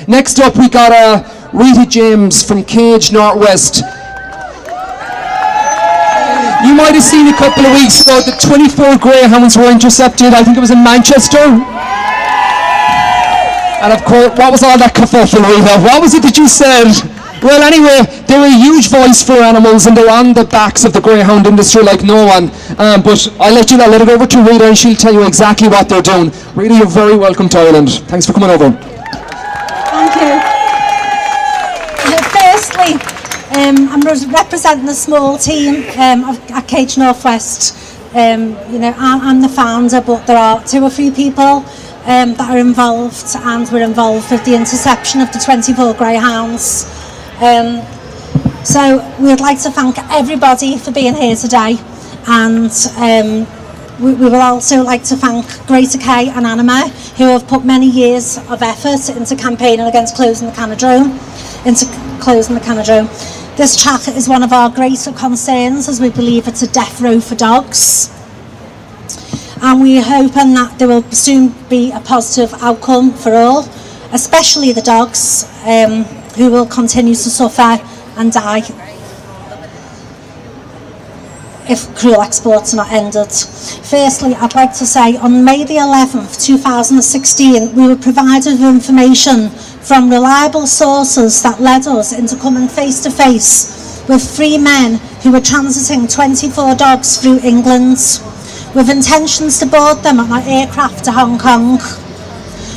Next up, we got Rita James from CAGED Northwest. You might have seen a couple of weeks ago that 24 greyhounds were intercepted. I think it was in Manchester. And of course, what was all that kerfuffle, Rita? What was it that you said? Well, anyway, they're a huge voice for animals and they're on the backs of the greyhound industry like no one. But I'll let it over to Rita and she'll tell you exactly what they're doing. Rita, you're very welcome to Ireland. Thanks for coming over. Thank you. Firstly, I'm representing a small team at CAGED Northwest. I'm the founder, but there are 2 or 3 people that are involved, and we're involved with the interception of the 24 greyhounds. So we'd like to thank everybody for being here today, and we would also like to thank Greater K and Anima, who have put many years of effort into campaigning against closing the canidrome. This track is one of our greater concerns, as we believe it's a death row for dogs. And we're hoping that there will soon be a positive outcome for all, especially the dogs who will continue to suffer and die if cruel exports are not ended. Firstly, I'd like to say on May the 11th, 2016, we were provided with information from reliable sources that led us into coming face to face with 3 men who were transiting 24 dogs through England with intentions to board them on an aircraft to Hong Kong.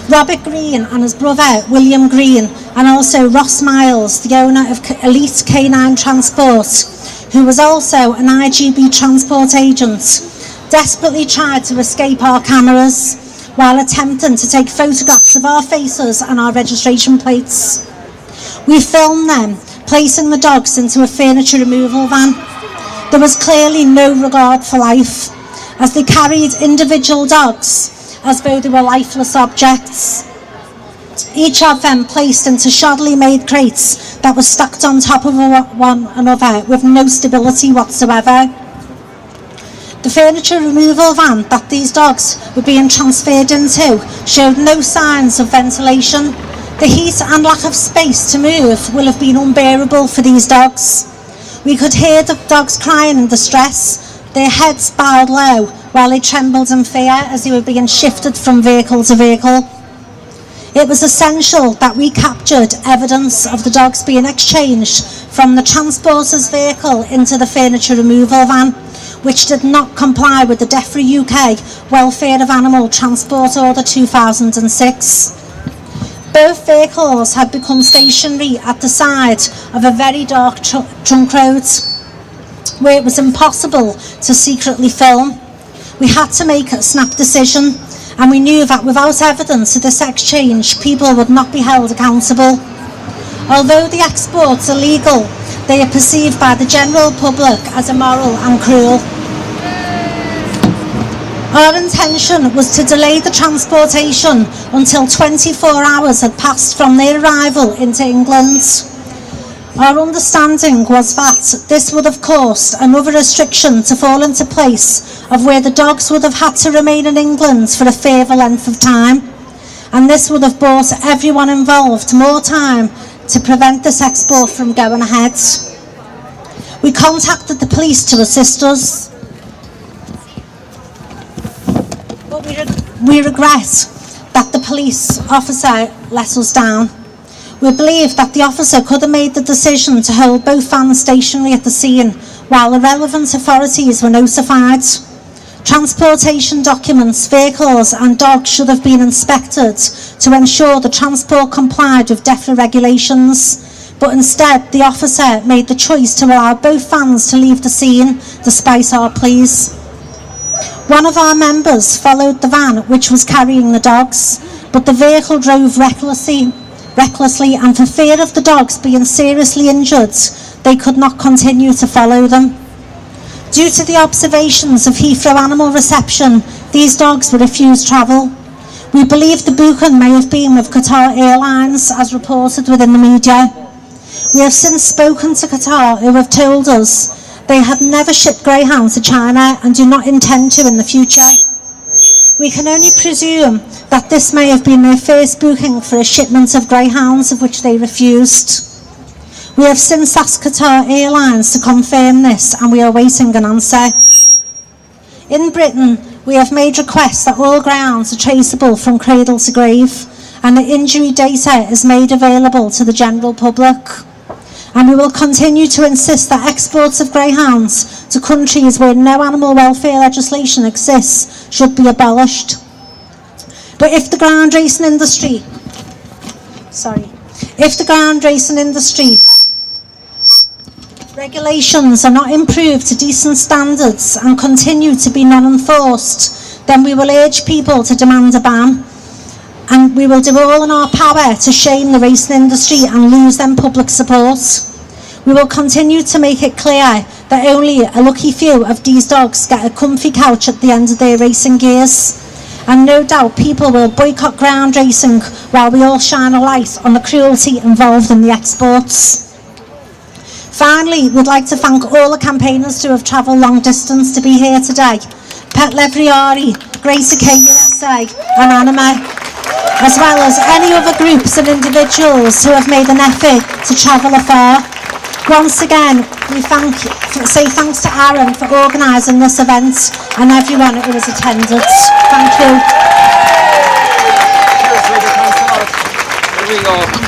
Robert Green and his brother William Green, and also Ross Miles, the owner of Elite Canine Transport, who was also an IGB transport agent, desperately tried to escape our cameras while attempting to take photographs of our faces and our registration plates. We filmed them placing the dogs into a furniture removal van. There was clearly no regard for life, as they carried individual dogs as though they were lifeless objects, each of them placed into shoddily made crates that were stacked on top of one another with no stability whatsoever. The furniture removal van that these dogs were being transferred into showed no signs of ventilation. The heat and lack of space to move will have been unbearable for these dogs. We could hear the dogs crying in distress, their heads bowed low while they trembled in fear as they were being shifted from vehicle to vehicle. It was essential that we captured evidence of the dogs being exchanged from the transporter's vehicle into the furniture removal van, which did not comply with the DEFRA UK Welfare of Animal Transport Order 2006. Both vehicles had become stationary at the side of a very dark trunk road, where it was impossible to secretly film. We had to make a snap decision, and we knew that without evidence of this exchange, people would not be held accountable. Although the exports are legal, they are perceived by the general public as immoral and cruel. Our intention was to delay the transportation until 24 hours had passed from their arrival into England. Our understanding was that this would have caused another restriction to fall into place of where the dogs would have had to remain in England for a further length of time, and this would have bought everyone involved more time to prevent this export from going ahead. We contacted the police to assist us, but we regret that the police officer let us down. We believe that the officer could have made the decision to hold both vans stationary at the scene while the relevant authorities were notified. Transportation documents, vehicles and dogs should have been inspected to ensure the transport complied with DEFRA regulations, but instead the officer made the choice to allow both vans to leave the scene despite our pleas. One of our members followed the van which was carrying the dogs, but the vehicle drove recklessly, and for fear of the dogs being seriously injured, they could not continue to follow them. Due to the observations of Heathrow Animal Reception, these dogs were refused travel. We believe the booking may have been with Qatar Airlines, as reported within the media. We have since spoken to Qatar, who have told us they have never shipped greyhounds to China and do not intend to in the future. We can only presume that this may have been their first booking for a shipment of greyhounds, of which they refused. We have since asked Qatar Airlines to confirm this, and we are waiting an answer. In Britain, we have made requests that all greyhounds are traceable from cradle to grave, and the injury data is made available to the general public. And we will continue to insist that exports of greyhounds to countries where no animal welfare legislation exists should be abolished. But if the ground racing industry regulations are not improved to decent standards and continue to be non-enforced, then we will urge people to demand a ban. And we will do all in our power to shame the racing industry and lose them public support. We will continue to make it clear that only a lucky few of these dogs get a comfy couch at the end of their racing gears. And no doubt people will boycott ground racing while we all shine a light on the cruelty involved in the exports. Finally, we'd like to thank all the campaigners who have travelled long distance to be here today. Pet Levriari, Grace UK USA and Anima, as well as any other groups and individuals who have made an effort to travel afar. Once again, we say thanks to Aaron for organising this event and everyone who has attended. Thank you. Here we go.